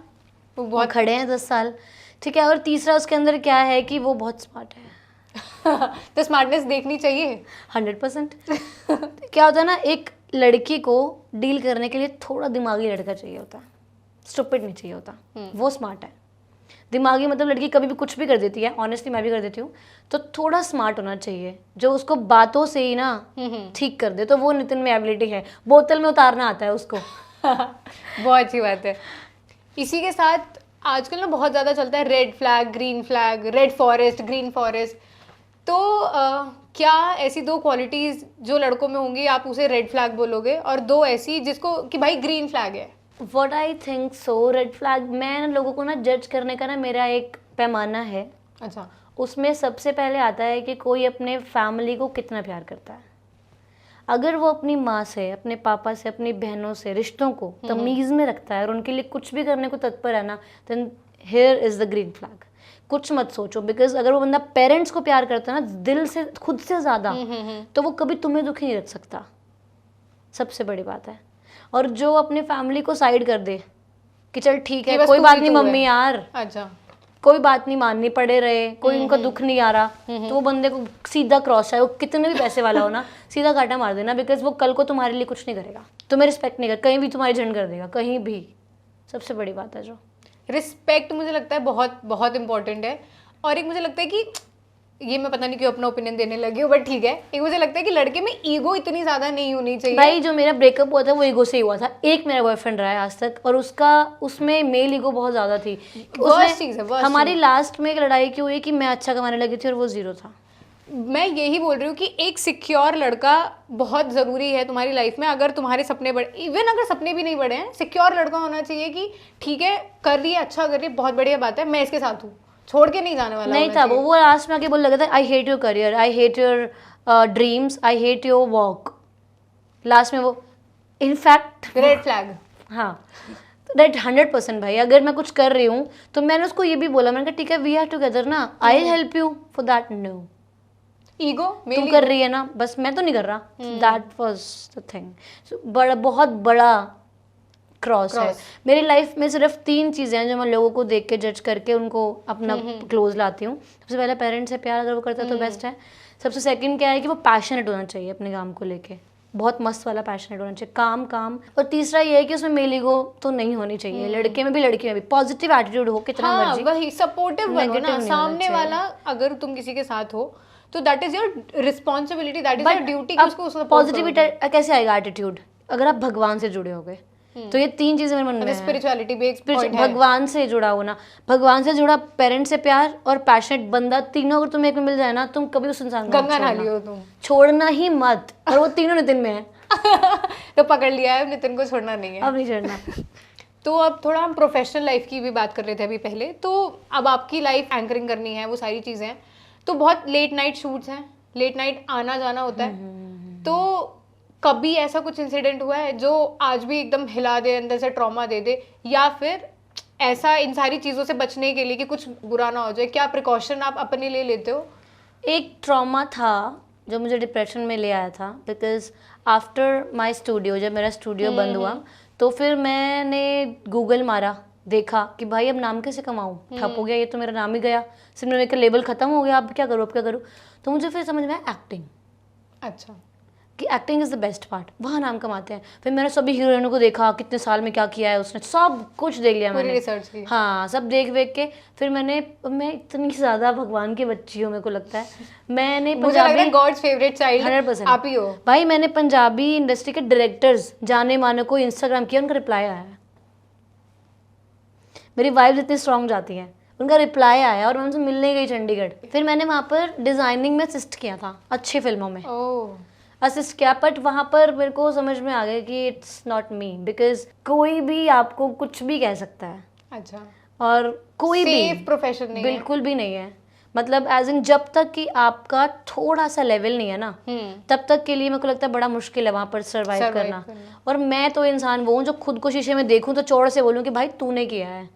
Speaker 1: वो बहुत
Speaker 2: खड़े हैं, 10 साल, ठीक है। और तीसरा उसके अंदर क्या है कि वो बहुत स्मार्ट है।
Speaker 1: तो स्मार्टनेस देखनी चाहिए
Speaker 2: 100%। क्या होता है ना, एक लड़की को डील करने के लिए थोड़ा दिमागी लड़का चाहिए होता है, स्टूपिड नहीं चाहिए होता। वो स्मार्ट है। दिमागी मतलब लड़की कभी भी कुछ भी कर देती है, ऑनेस्टली मैं भी कर देती हूँ, तो थोड़ा स्मार्ट होना चाहिए जो उसको बातों से ही ना ठीक कर दे। तो वो नितिन में एबिलिटी है, बोतल में उतारना आता है उसको।
Speaker 1: बहुत अच्छी बात है। इसी के साथ आजकल ना बहुत ज़्यादा चलता है red flag, green flag, red forest, green forest. तो क्या ऐसी 2 क्वालिटीज़ जो लड़कों में होंगी आप उसे रेड फ्लैग बोलोगे, और 2 ऐसी जिसको कि भाई ग्रीन फ्लैग है?
Speaker 2: What I think so, red flag, मैं लोगों को ना जज करने का ना मेरा एक पैमाना है।
Speaker 1: अच्छा।
Speaker 2: उसमें सबसे पहले आता है कि कोई अपने फैमिली को कितना प्यार करता है। अगर वो अपनी माँ से, अपने पापा से, अपनी बहनों से रिश्तों को तमीज़ में रखता है और उनके लिए कुछ भी करने को तत्पर है ना, then here is the green flag. कुछ मत सोचो, बिकॉज अगर वो बंदा पेरेंट्स को प्यार करता है ना दिल से, खुद से ज़्यादा, तो वो कभी तुम्हें दुखी नहीं रख सकता। सबसे बड़ी बात है। और जो अपनी फैमिली को साइड कर दे कि चल ठीक है, कोई बात नहीं मम्मी यार,
Speaker 1: अच्छा
Speaker 2: कोई बात नहीं, माननी पड़े रहे, कोई उनका दुख नहीं आ रहा, तो वो बंदे को सीधा क्रॉस, चाहे वो कितने भी पैसे वाला हो ना, सीधा कांटा मार देना। बिकॉज वो कल को तुम्हारे लिए कुछ नहीं करेगा, तुम्हें रिस्पेक्ट नहीं कर, कहीं भी तुम्हारी झंड कर देगा, कहीं भी। सबसे बड़ी बात है जो
Speaker 1: रिस्पेक्ट मुझे लगता है बहुत बहुत इंपॉर्टेंट है। और एक मुझे लगता है कि ये मैं पता नहीं क्यों अपना ओपिनियन देने लगी हूँ, बट ठीक है, एक मुझे लगता है कि लड़के में ईगो इतनी ज्यादा नहीं होनी चाहिए।
Speaker 2: भाई जो मेरा ब्रेकअप हुआ था वो ईगो से ही हुआ था। एक मेरा बॉयफ्रेंड रहा है आज तक, और उसमें मेल ईगो बहुत ज्यादा थी। हमारी लास्ट में एक लड़ाई क्यों हुई कि मैं अच्छा कमाने लगी थी और वो जीरो था।
Speaker 1: मैं यही बोल रही हूँ कि एक सिक्योर लड़का बहुत ज़रूरी है तुम्हारी लाइफ में। अगर तुम्हारे सपने बड़े, इवन अगर सपने भी नहीं बड़े हैं, सिक्योर लड़का होना चाहिए कि ठीक है कर रही है, अच्छा कर रही है, बहुत बढ़िया बात है, मैं इसके साथ हूँ, छोड़ के नहीं जाने वाला।
Speaker 2: नहीं था वो लास्ट में आके बोल लगा था, I hate your career, I hate your dreams, I hate your work. Last में वो इनफैक्ट
Speaker 1: रेड फ्लैग।
Speaker 2: हाँ, दैट 100% भाई। अगर मैं कुछ कर रही हूँ तो मैंने उसको ये भी बोला, मैंने कहा ठीक है वी आर टुगेदर ना, I help you for that. No,
Speaker 1: ego
Speaker 2: तुम कर रही है ना, बस मैं तो नहीं कर रहा। That was the thing. बड़ा, बहुत बड़ा क्रॉस है। मेरी लाइफ में सिर्फ 3 चीज़ें हैं जो मैं लोगों को देख के जज करके उनको अपना क्लोज लाती हूँ। सबसे पहले पेरेंट्स से प्यार, अगर वो करता है तो बेस्ट है। सबसे सेकंड क्या है कि वो पैशनेट होना चाहिए अपने काम को लेके, बहुत मस्त वाला पैशनेट होना चाहिए, काम। और तीसरा ये है कि उसमें मेल ईगो तो नहीं होनी चाहिए, लड़के में भी लड़की में भी। पॉजिटिव एटीट्यूड हो कितना मर्जी,
Speaker 1: वही सपोर्टिव बनो ना। सामने वाला अगर तुम किसी के साथ हो तो that is your responsibility, that is your duty कि उसको सपोर्ट करो।
Speaker 2: पॉजिटिविटी कैसे आएगा एटीट्यूड? अगर आप भगवान से जुड़े होगे तो ये 3 चीजें मेरे मन में है।
Speaker 1: स्पिरिचुअलिटी भी एक पॉइंट है।
Speaker 2: भगवान से जुड़ा होना, भगवान से जुड़ा, पेरेंट्स से प्यार और पैशनेट बंदा, तीनों अगर तुम्हें एक में मिल जाए ना, तुम कभी उस इंसान को
Speaker 1: गंगा ना लियो तुम,
Speaker 2: छोड़ना ही मत। और वो तीनों नितिन में है।
Speaker 1: तो पकड़ लिया है, नितिन को छोड़ना नहीं है,
Speaker 2: अब नहीं छोड़ना।
Speaker 1: तो अब थोड़ा हम प्रोफेशनल लाइफ की भी बात कर रहे थे अभी पहले। तो अब आपकी लाइफ एंकरिंग करनी है, वो सारी चीज़ें हैं, तो बहुत लेट नाइट शूट्स हैं, लेट नाइट आना जाना होता है। तो कभी ऐसा कुछ इंसिडेंट हुआ है जो आज भी एकदम हिला दे, अंदर से ट्रॉमा दे दे, या फिर ऐसा इन सारी चीज़ों से बचने के लिए कि कुछ बुरा ना हो जाए, क्या प्रिकॉशन आप अपने लिए लेते हो?
Speaker 2: एक ट्रॉमा था जो मुझे डिप्रेशन में ले आया था, बिकॉज आफ्टर माई स्टूडियो, जब मेरा स्टूडियो बंद हुआ तो फिर मैंने गूगल मारा, देखा कि भाई अब नाम कैसे कमाऊँ, ठप हो गया, ये तो मेरा नाम ही गया, सिमरन का लेबल खत्म हो गया, अब क्या करूँ, अब क्या करूँ। तो मुझे फिर समझ में आया एक्टिंग।
Speaker 1: अच्छा,
Speaker 2: कि acting is the best part, वहाँ नाम कमाते हैं। फिर मैंने सभी हीरोइनों को देखा, कितने साल में क्या किया है उसने, सब कुछ देख लिया मैंने,
Speaker 1: रिसर्च की।
Speaker 2: हाँ, सब देख के फिर मैं इतनी ज़्यादा भगवान की बच्ची हूँ, मेरे को लगता है मैंने पंजाबी,
Speaker 1: गॉड्स फेवरेट चाइल्ड
Speaker 2: 100%
Speaker 1: आप ही हो
Speaker 2: भाई। मैंने पंजाबी इंडस्ट्री के डायरेक्टर्स जाने माने को इंस्टाग्राम किया, उनका रिप्लाई आया है। मेरी वाइब्स इतनी स्ट्रॉन्ग जाती हैं, उनका रिप्लाई आया और मैं उनसे मिलने गई चंडीगढ़। फिर मैंने वहाँ पर डिज़ाइनिंग में असिस्ट किया था, अच्छी फिल्मों में असिस्ट किया, बट वहाँ पर मेरे को समझ में आ गया कि इट्स नॉट मी, बिकॉज कोई भी आपको कुछ भी कह सकता है।
Speaker 1: अच्छा,
Speaker 2: और कोई भी
Speaker 1: प्रोफेशन नहीं,
Speaker 2: बिल्कुल भी नहीं है। मतलब एज इन जब तक कि आपका थोड़ा सा लेवल नहीं है ना, तब तक के लिए मेरे को लगता है बड़ा मुश्किल है वहाँ पर सर्वाइव करना। और मैं तो इंसान वो हूँ जो खुद को शीशे में देखूँ तो चौड़ से बोलूँ कि भाई तूने किया है।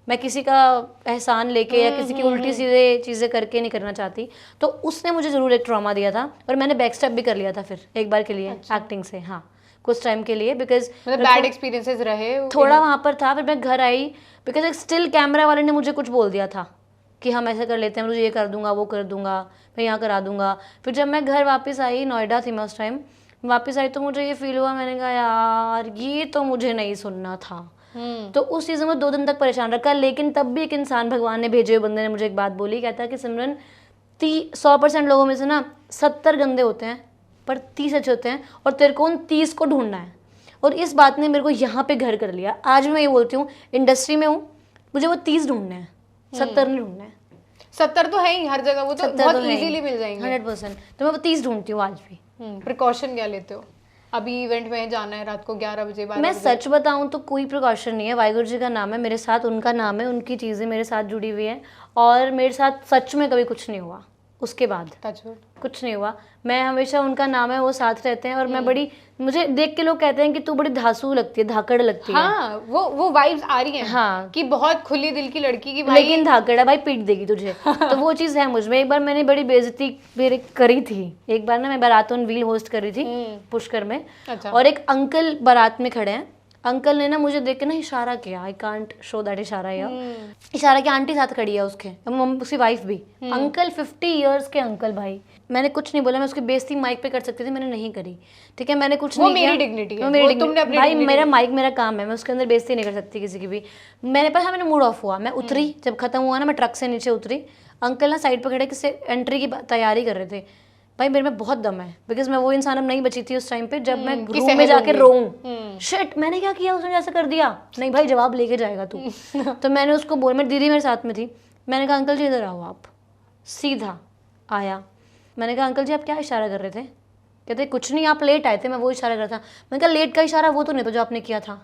Speaker 2: मैं किसी का एहसान लेके या किसी की उल्टी सीधे चीज़ें करके नहीं करना चाहती। तो उसने मुझे ज़रूर एक ट्रॉमा दिया था, और मैंने बैक स्टेप भी कर लिया था फिर एक बार के लिए। अच्छा। एक्टिंग से, हाँ, कुछ टाइम के लिए, बिकॉज
Speaker 1: बैड एक्सपीरियंसेस रहे
Speaker 2: थोड़ा वहाँ पर था। फिर मैं घर आई, बिकॉज एक स्टिल कैमरा वाले ने मुझे कुछ बोल दिया था कि हम ऐसे कर लेते हैं, मुझे ये कर दूंगा, वो कर दूंगा, मैं यहाँ करा दूंगा। फिर जब मैं घर वापस आई, नोएडा थी मैं उस टाइम, वापस आई तो मुझे ये फील हुआ, मैंने कहा यार ये तो मुझे नहीं सुनना था। तो उस चीज़ में 2 दिन तक परेशान रखा। लेकिन तब भी एक इंसान, भगवान ने भेजे हुए बंदे ने मुझे एक बात बोली, कहता है कि सिमरन 100% लोगों में से ना 70 गंदे होते हैं पर 30 अच्छे होते हैं, और तेरे को उन 30 को ढूंढना है। और इस बात ने मेरे को यहाँ पे घर कर लिया। आज मैं ये बोलती हूँ, इंडस्ट्री में हूँ, मुझे वो 30 ढूंढने हैं, 70 नहीं ढूंढने हैं।
Speaker 1: 70 तो है ही हर जगह, वो तो बहुत इजीली मिल जाएंगे
Speaker 2: 100%। तो मैं वो 30 ढूंढती हूँ आज भी।
Speaker 1: प्रिकॉशन क्या लेते हो? अभी इवेंट में जाना है रात को 11 बजे, 12
Speaker 2: मैं सच बताऊं तो कोई प्रिकॉशन नहीं है। वाहिगुरु जी का नाम है मेरे साथ, उनका नाम है, उनकी चीज़ें मेरे साथ जुड़ी हुई हैं, और मेरे साथ सच में कभी कुछ नहीं हुआ। उसके बाद
Speaker 1: Touchwood.
Speaker 2: कुछ नहीं हुआ। मैं हमेशा, उनका नाम है, वो साथ रहते हैं और मैं बड़ी, मुझे देख के लोग कहते हैं कि तू बड़ी धांसू लगती है, धाकड़ लगती है।
Speaker 1: हाँ, वो वाइब्स आ रही हैं।
Speaker 2: हाँ।
Speaker 1: कि बहुत खुली दिल की लड़की की भाई।
Speaker 2: लेकिन धाकड़ है भाई, पीट देगी तुझे। तो वो चीज़ है मुझ में। एक बार मैंने बड़ी बेइज्जती मेरी करी थी। एक बार ना मैं बारात ऑन व्हील होस्ट कर रही थी पुष्कर में।
Speaker 1: अच्छा।
Speaker 2: और एक अंकल बारात में खड़े हैं। अंकल ने ना मुझे देख के ना इशारा किया, आई कांट शो दैट इशारा या इशारा किया, आंटी साथ खड़ी है उसके, उसकी वाइफ भी। अंकल 50 इयर्स के अंकल भाई। मैंने कुछ नहीं बोला, मैं उसकी बेइज्जती माइक पे कर सकती थी, मैंने नहीं करी। ठीक है, मैंने कुछ नहीं किया।
Speaker 1: मेरी डिग्निटी है,
Speaker 2: वो मेरी
Speaker 1: तुमने अपनी
Speaker 2: भाई, मेरा माइक मेरा काम है, मैं उसके अंदर बेइज्जती नहीं कर सकती किसी की भी। मैंने पता, मैंने मूड ऑफ हुआ, मैं उतरी, जब खत्म हुआ ना मैं ट्रक से नीचे उतरी। अंकल ना साइड पर खड़े किसी एंट्री की तैयारी कर रहे थे। भाई मेरे में बहुत दम है, बिकॉज मैं वो इंसान अब नहीं बची थी उस टाइम पे जब मैं रूम में जाके रोऊं, शिट मैंने क्या किया, उसने ऐसा कर दिया। नहीं भाई, जवाब लेके जाएगा तू। तो मैंने उसको बोला, मेरी दीदी मेरे साथ में थी, मैंने कहा अंकल जी इधर आओ आप। सीधा आया, मैंने कहा अंकल जी आप क्या इशारा कर रहे थे? कहते कुछ नहीं, आप लेट आए थे, मैं वो इशारा कर रहा था। मैंने कहा लेट का इशारा वो तो नहीं था जो आपने किया था।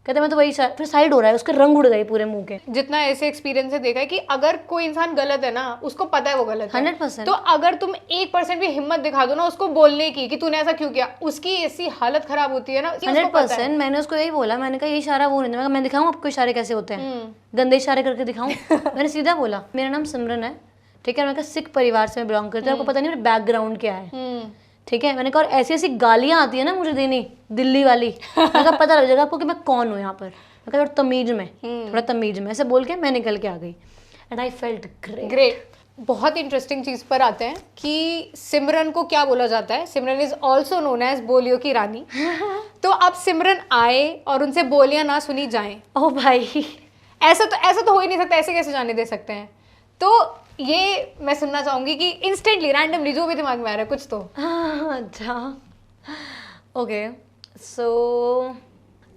Speaker 2: कहते मैं तो वही इशारा, फिर साइड हो रहा है, उसके रंग उड़ गए पूरे मुंह के।
Speaker 1: जितना ऐसे एक्सपीरियंस से देखा है कि अगर कोई इंसान गलत है ना, उसको पता है वो गलत है।
Speaker 2: 100%।
Speaker 1: तो अगर तुम 1% भी हिम्मत दिखा दो ना उसको बोलने की कि तूने ऐसा क्यों किया, उसकी ऐसी हालत खराब होती है ना कि उसको पता है।
Speaker 2: 100%। मैंने उसको यही बोला, मैंने कहा ये इशारा वो नहीं था। मैं दिखाऊं आपको इशारे कैसे होते हैं? गंदे इशारे करके दिखाऊं? मैंने सीधा बोला मेरा नाम सिमरन है, ठीक है, मैं कहा सिख परिवार से मैं बिलोंग करती हूँ, आपको पता नहीं मेरा बैकग्राउंड क्या है, ठीक है। मैंने कहा और ऐसी ऐसी गालियाँ आती है ना मुझे देनी, दिल्ली वाली, मैंने कहा पता लग जाएगा आपको कि मैं कौन हूँ यहाँ पर। मैं कहा थोड़ा तमीज में, थोड़ा तमीज में, ऐसे बोल के मैं निकल के आ गई। And I felt
Speaker 1: great. बहुत इंटरेस्टिंग चीज पर आते हैं कि सिमरन को क्या बोला जाता है। सिमरन इज ऑल्सो नोन एज बोलियों की रानी। तो अब सिमरन आए और उनसे बोलियां ना सुनी जाएं,
Speaker 2: ओ भाई,
Speaker 1: ऐसा तो हो ही नहीं सकता, ऐसे कैसे जाने दे सकते हैं? तो ये मैं सुनना चाहूंगी कि इंस्टेंटली रैंडमली जो भी दिमाग में आ रहा है कुछ तो।
Speaker 2: अच्छा ओके, सो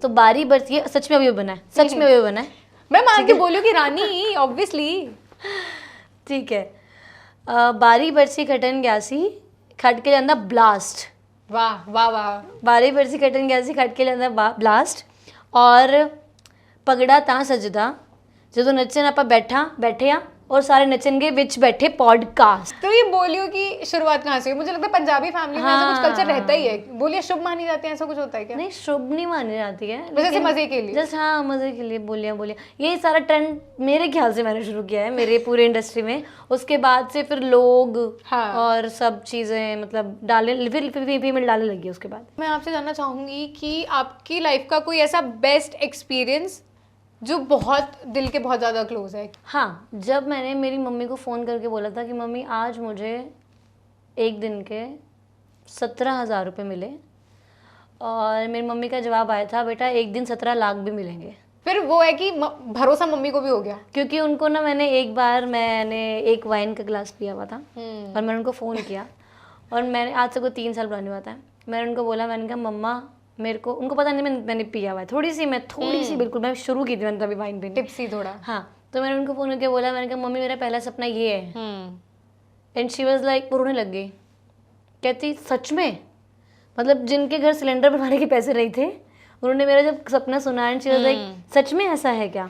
Speaker 2: तो बारी बरसी है, सच में अभी बना है, सच में अभी बना है।
Speaker 1: मैं मान के बोलियों की रानी ऑब्वियसली।
Speaker 2: ठीक है, बारी बरसी खटन ग्यासी खट के ਜਾਂਦਾ ब्लास्ट।
Speaker 1: वाह वाह वाह।
Speaker 2: बारी बरसी खटन ग्यासी खट के ਜਾਂਦਾ ब्लास्ट। और पगड़ा ਤਾਂ ਸਜਦਾ ਜਦੋਂ ਨੱਚਣ ਆਪਾਂ बैठे ਆ और सारे नचेंगे विच बैठे पॉडकास्ट।
Speaker 1: तो ये बोलियों की शुरुआत कहाँ से हुई? मुझे लगता है पंजाबी फैमिली में ऐसा कुछ कल्चर रहता ही है, बोलियां शुभ मानी जाती हैं, ऐसा कुछ होता है क्या?
Speaker 2: नहीं, शुभ नहीं मानी जाती है,
Speaker 1: बस ऐसे मजे के लिए।
Speaker 2: जस्ट हाँ मजे के लिए बोलियां यही सारा ट्रेंड मेरे ख्याल से मैंने शुरू किया है मेरे पूरे इंडस्ट्री में। उसके बाद से फिर लोग और सब चीजें मतलब डालने, फिर फीमेल डालने लगी उसके बाद।
Speaker 1: मैं आपसे जानना चाहूंगी कि आपकी लाइफ का कोई ऐसा बेस्ट एक्सपीरियंस जो बहुत दिल के बहुत ज़्यादा क्लोज है।
Speaker 2: हाँ, जब मैंने मेरी मम्मी को फ़ोन करके बोला था कि मम्मी आज मुझे एक दिन के 17,000 रुपये मिले, और मेरी मम्मी का जवाब आया था बेटा एक दिन 17 लाख भी मिलेंगे।
Speaker 1: फिर वो है कि भरोसा मम्मी को भी हो गया,
Speaker 2: क्योंकि उनको ना मैंने एक वाइन का गिलास पिया हुआ था और मैंने उनको फ़ोन किया, और मैंने आज से कोई 3 साल पुरानी बात है, मैंने उनको बोला, मैंने कहा मम्मा मेरे को, उनको पता नहीं मैंने पिया हुआ है, थोड़ी सी बिल्कुल, मैं शुरू की थी मैंने तभी वाइन पीनी,
Speaker 1: टिप्सी थोड़ा।
Speaker 2: हाँ, तो मैंने उनको फ़ोन करके बोला, मैंने कहा मम्मी मेरा पहला सपना ये है। एंड शी वाज लाइक, वो रोने लग गई, कहती सच में? मतलब जिनके घर सिलेंडर बनवाने के पैसे नहीं थे उन्होंने मेरा जब सपना सुना, and she was like such में ऐसा है क्या?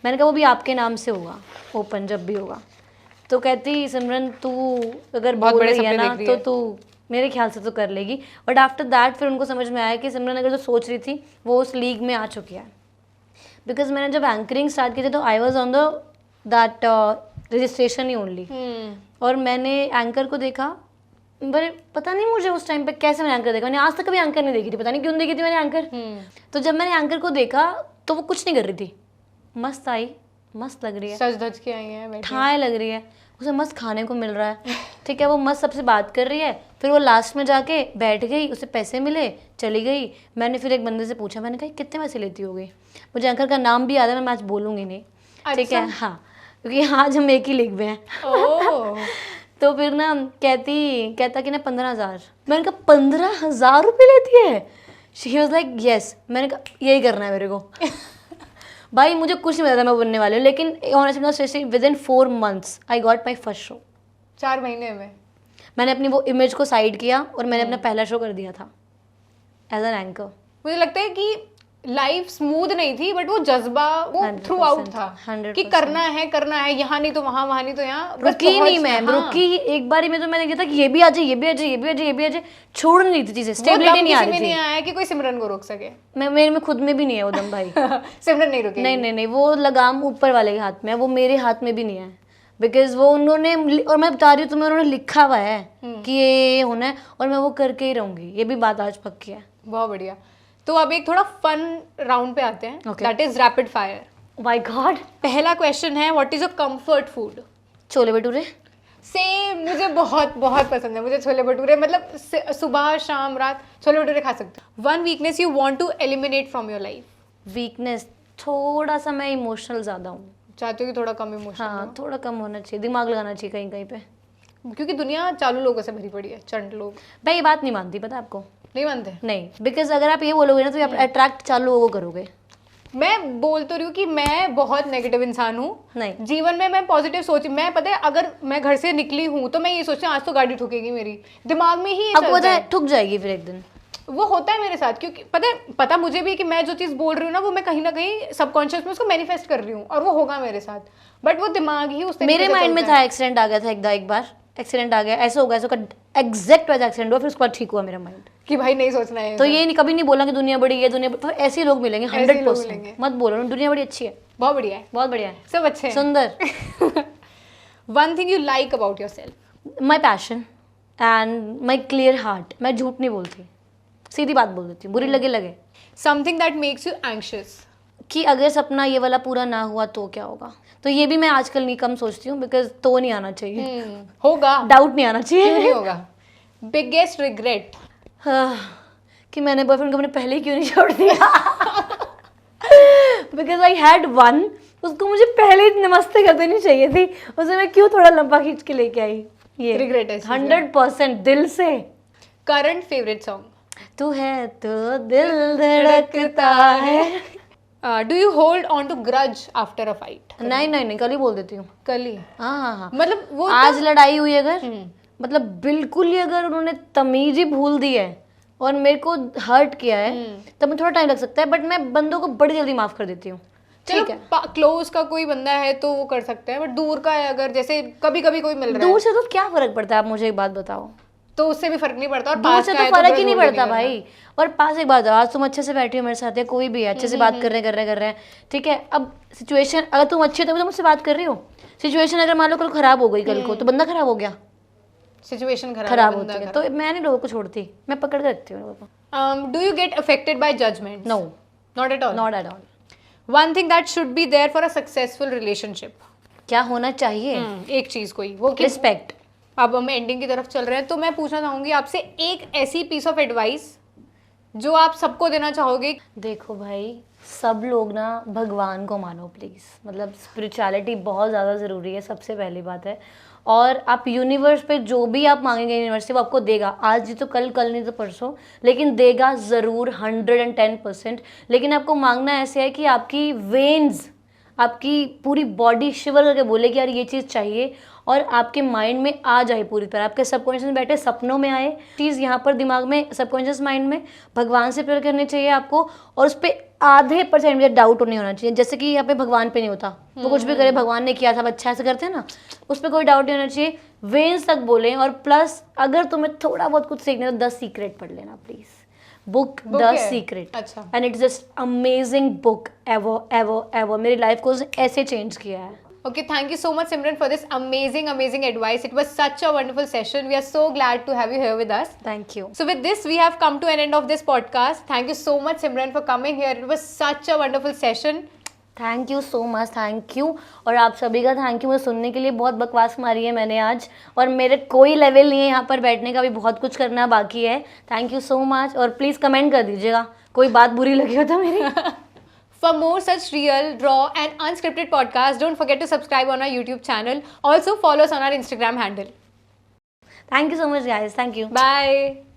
Speaker 2: मैंने कहा वो भी आपके नाम से होगा, ओपन जब भी होगा। तो कहती सिमरन तू अगर
Speaker 1: बहुत
Speaker 2: बोल
Speaker 1: बड़े
Speaker 2: रही है
Speaker 1: सपने
Speaker 2: ना
Speaker 1: देख रही
Speaker 2: तो तू मेरे ख्याल से तो कर लेगी। बट आफ्टर दैट फिर उनको समझ में आया कि सिमरन अगर जो सोच रही थी वो उस लीग में आ चुकी है। बिकॉज मैंने जब एंकरिंग स्टार्ट की थी तो I was on the that registration he only, और मैंने एंकर को देखा, पर पता नहीं मुझे उस टाइम पे कैसे मैंने एंकर देखा, मैंने आज तक कभी एंकर नहीं देखी थी, पता नहीं क्यों देखी थी मैंने एंकर। तो जब मैंने एंकर को देखा तो वो कुछ नहीं कर रही थी, मस्त आई, मस्त लग रही है,
Speaker 1: सज धज के आई है,
Speaker 2: ठाए लग रही है, उसे मस्त खाने को मिल रहा है, ठीक है, वो मस्त सबसे बात कर रही है। फिर वो लास्ट में जाके बैठ गई, उसे पैसे मिले, चली गई। मैंने फिर एक बंदे से पूछा, मैंने कहा कितने पैसे लेती होगी? मुझे एंकर का नाम भी याद है, मैं आज बोलूँगी नहीं, ठीक है, हाँ, क्योंकि आज हम एक ही लीग में हैं। तो फिर ना कहता कि ना 15,000। मैंने कहा 15,000 रुपये लेती है? She was like yes. मैंने कहा यही करना है मेरे को। भाई मुझे कुछ नहीं पता था मैं बनने वाली हूँ, लेकिन honestly within 4 months I got my first show.
Speaker 1: 4 महीने में
Speaker 2: मैंने अपनी वो इमेज को साइड किया और मैंने अपना पहला शो कर दिया था एज एन एंकर।
Speaker 1: मुझे लगता है कि लाइफ स्मूथ नहीं थी, बट वो जज्बा वो
Speaker 2: 100%,
Speaker 1: थ्रू आउट था
Speaker 2: 100%।
Speaker 1: कि करना है, यहाँ नहीं तो वहाँ, वहाँ नहीं तो यहाँ, बस
Speaker 2: रुकी नहीं मैं,
Speaker 1: हाँ।
Speaker 2: रुकी एक बारी में तो मैंने कहा था कि ये भी आ जाए, ये भी आ जाए, ये भी आ जाए, ये भी आ जाए, छोड़ नहीं थी चीजें,
Speaker 1: वो
Speaker 2: स्टेबिलिटी
Speaker 1: दम
Speaker 2: नहीं आ
Speaker 1: किसी में
Speaker 2: रही
Speaker 1: नहीं
Speaker 2: थी।
Speaker 1: आया कि कोई सिमरन को रोक सके।
Speaker 2: मैं मेरे में खुद में भी नहीं है वो दम भाई।
Speaker 1: सिमरन नहीं रुकी।
Speaker 2: नहीं नहीं नहीं, वो लगाम ऊपर वाले के हाथ में है, वो मेरे हाथ में भी नहीं है। बिकॉज वो उन्होंने, और मैं बता रही हूँ तुम्हें, उन्होंने लिखा हुआ है कि ये होना है और मैं वो करके ही रहूंगी, ये भी बात आज पक्की है।
Speaker 1: बहुत बढ़िया। तो अब एक थोड़ा फन राउंड पे आते हैं,
Speaker 2: Okay.
Speaker 1: That is rapid fire.
Speaker 2: My God.
Speaker 1: पहला क्वेश्चन है, what is your comfort food?
Speaker 2: Chole bhature.
Speaker 1: Same, मुझे बहुत बहुत पसंद है, मुझे छोले भटूरे, मतलब सुबह शाम रात छोले भटूरे खा सकते हो। One weakness you want to eliminate from your life?
Speaker 2: Weakness, थोड़ा सा मैं इमोशनल ज्यादा हूँ।
Speaker 1: चाहते हो कि थोड़ा कम इमोशनल
Speaker 2: हाँ, थोड़ा कम होना चाहिए, दिमाग लगाना चाहिए कहीं कहीं पे।
Speaker 1: क्योंकि दुनिया चालू लोगों से भरी पड़ी है, चंट लोग।
Speaker 2: मैं ये बात नहीं मानती, पता है आपको?
Speaker 1: नहीं मानते?
Speaker 2: नहीं, बिकॉज अगर आप ये बोलोगे ना तो आप अट्रैक्ट चालू लोगों को करोगे।
Speaker 1: मैं बोल तो रही हूँ कि मैं बहुत नेगेटिव इंसान हूँ।
Speaker 2: नहीं,
Speaker 1: जीवन में मैं पॉजिटिव सोच, मैं पता है अगर मैं घर से निकली हूँ तो मैं ये सोचती हूँ आज तो गाड़ी ठुकेगी मेरी, दिमाग में ही ये
Speaker 2: आपको
Speaker 1: चलता
Speaker 2: पता
Speaker 1: है।
Speaker 2: है ठुक जाएगी फिर एक दिन।
Speaker 1: वो होता है मेरे साथ, क्योंकि पता मुझे भी कि मैं जो चीज़ बोल रही हूँ ना वो मैं कहीं ना कहीं सबकॉन्शियस में उसको मैनिफेस्ट कर रही हूँ और वो होगा मेरे साथ, बट वो दिमाग ही उस तरीके
Speaker 2: मेरे
Speaker 1: से
Speaker 2: माइंड में
Speaker 1: चलता
Speaker 2: था, एक्सीडेंट आ गया था एक बार, एक्सीडेंट आ गया, ऐसा हो गया, ऐसा एग्जैक्ट वैसा एक्सीडेंट हुआ, फिर उसके बाद ठीक हुआ मेरा माइंड।
Speaker 1: है कि भाई नहीं सोचना है।
Speaker 2: तो ये नहीं, कभी नहीं बोला कि दुनिया बड़ी है, दुनिया तो ऐसे ही लोग मिलेंगे
Speaker 1: ऐसे ही लोग
Speaker 2: 100%।
Speaker 1: मिलेंगे।
Speaker 2: मत बोलो दुनिया बड़ी अच्छी है,
Speaker 1: बहुत बढ़िया है,
Speaker 2: बहुत बढ़िया है,
Speaker 1: सब अच्छे हैं।
Speaker 2: सुंदर।
Speaker 1: One thing you like about yourself?
Speaker 2: My passion and my clear heart. मैं झूठ नहीं बोलती, सीधी बात बोल देती हूँ, बुरी लगे लगे।
Speaker 1: Something that makes you anxious?
Speaker 2: कि अगर सपना ये वाला पूरा ना हुआ तो क्या होगा। तो ये भी मैं आजकल नहीं कम सोचती हूँ, बिकॉज तो नहीं आना चाहिए,
Speaker 1: होगा,
Speaker 2: डाउट नहीं आना
Speaker 1: क्यों
Speaker 2: चाहिए।
Speaker 1: नहीं होगा? Biggest regret?
Speaker 2: कि मैंने बॉयफ्रेंड को मैंने पहले ही क्यों नहीं छोड़ दिया। बिकॉज आई हैड वन, उसको मुझे पहले ही नमस्ते कर देनी चाहिए थी, उसे मैं क्यों थोड़ा लंबा खींच के लेके आई। ये
Speaker 1: Regret है इस चीज़ में।
Speaker 2: 100% दिल से।
Speaker 1: Current favourite song?
Speaker 2: तू है तो दिल धड़कता है।
Speaker 1: Do you hold on to grudge after a fight?
Speaker 2: नहीं नहीं नहीं, कल ही बोल देती हूँ।
Speaker 1: कल ही?
Speaker 2: हाँ हाँ हाँ,
Speaker 1: मतलब वो
Speaker 2: आज लड़ाई हुई अगर,
Speaker 1: हम्म।
Speaker 2: मतलब बिल्कुल ही अगर उन्होंने तमीज ही भूल दी है और मेरे को हर्ट किया है, तब मुझे थोड़ा टाइम लग सकता है, बट मैं बंदों को बड़ी जल्दी माफ कर देती हूँ। ठीक है,
Speaker 1: चलो क्लोज का कोई बंदा है तो वो कर सकते हैं, बट दूर का है अगर, जैसे कभी कभी कोई मिल रहा है
Speaker 2: दूर से तो क्या फर्क पड़ता है, आप मुझे एक बात बताओ।
Speaker 1: तो उससे भी फर्क नहीं पड़ता, और
Speaker 2: दूर
Speaker 1: पास
Speaker 2: से
Speaker 1: का
Speaker 2: तो
Speaker 1: है
Speaker 2: फर्क
Speaker 1: grudge
Speaker 2: ही नहीं
Speaker 1: hold
Speaker 2: पड़ता
Speaker 1: करना।
Speaker 2: भाई। और पास एक बात है, आज तुम अच्छे से बैठी हो मेरे साथ, या कोई भी है अच्छे से बात कर रहे हैं, ठीक है। अब सिचुएशन, अगर तुम अच्छी हो तभी तो मुझसे बात कर रही हो। सिचुएशन अगर मान लो कल खराब हो गई कल को, तो बंदा खराब हो गया,
Speaker 1: सिचुएशन
Speaker 2: खराब होती है। तो मैं नहीं लोगों को छोड़ती, मैं पकड़ के रखती हूँ लोगों को।
Speaker 1: Do you get affected by judgement?
Speaker 2: No,
Speaker 1: not at all?
Speaker 2: Not at all.
Speaker 1: One thing that should be there for a successful relationship?
Speaker 2: क्या होना चाहिए?
Speaker 1: एक चीज कोई, वो कि
Speaker 2: रिस्पेक्ट।
Speaker 1: अब हम एंडिंग की तरफ चल रहे हैं, तो मैं पूछना चाहूंगी आपसे एक ऐसी पीस ऑफ एडवाइस जो आप सबको देना चाहोगे।
Speaker 2: देखो भाई, सब लोग ना भगवान को मानो प्लीज़, मतलब स्पिरिचुअलिटी बहुत ज़्यादा ज़रूरी है, सबसे पहली बात है। और आप यूनिवर्स पे जो भी आप मांगेंगे यूनिवर्स से वो आपको देगा, आज नहीं तो कल, कल नहीं तो परसों, लेकिन देगा ज़रूर 110%। लेकिन आपको मांगना ऐसे है कि आपकी वेन्स, आपकी पूरी बॉडी शिवर करके बोले कि यार ये चीज़ चाहिए, और आपके माइंड में आ जाए पूरी तरह, आपके सबकॉन्शियस में बैठे, सपनों में आए चीज़, यहाँ पर दिमाग में, सबकॉन्शियस माइंड में। भगवान से प्रेयर करनी चाहिए आपको, और उस पर आधे % मुझे डाउट नहीं होना चाहिए। जैसे कि यहाँ पे भगवान पे नहीं होता, वो कुछ भी करे भगवान ने किया था, अच्छा ऐसे करते हैं ना, उस पर कोई डाउट नहीं होना चाहिए। वेन्स तक बोलें। और प्लस अगर तुम्हें थोड़ा बहुत कुछ सीखना है तो 10 सीक्रेट पढ़ लेना प्लीज़, बुक द
Speaker 1: है?
Speaker 2: सीक्रेट।
Speaker 1: अच्छा।
Speaker 2: And it's just amazing book, ever ever ever, मेरी लाइफ को ऐसे चेंज किया है।
Speaker 1: Okay, thank you so much, Simran, for this amazing advice. It was such a wonderful session. We are so glad to have you here with us.
Speaker 2: Thank you.
Speaker 1: So with this, we have come to an end of this podcast. Thank you so much, Simran, for coming here. It was such a wonderful session.
Speaker 2: Thank you so much, thank you. और आप सभी का thank you मुझे सुनने के लिए। बहुत बकवास मारी है मैंने आज, और मेरे कोई लेवल नहीं है यहाँ पर बैठने का, भी बहुत कुछ करना बाकी है। Thank you so much. और प्लीज़ कमेंट कर दीजिएगा कोई बात बुरी लगी हो तो मेरी।
Speaker 1: For more such real, raw and unscripted podcasts, don't forget to subscribe on our YouTube channel. Also follow us on our Instagram handle.
Speaker 2: Thank you so much guys, thank you.
Speaker 1: Bye.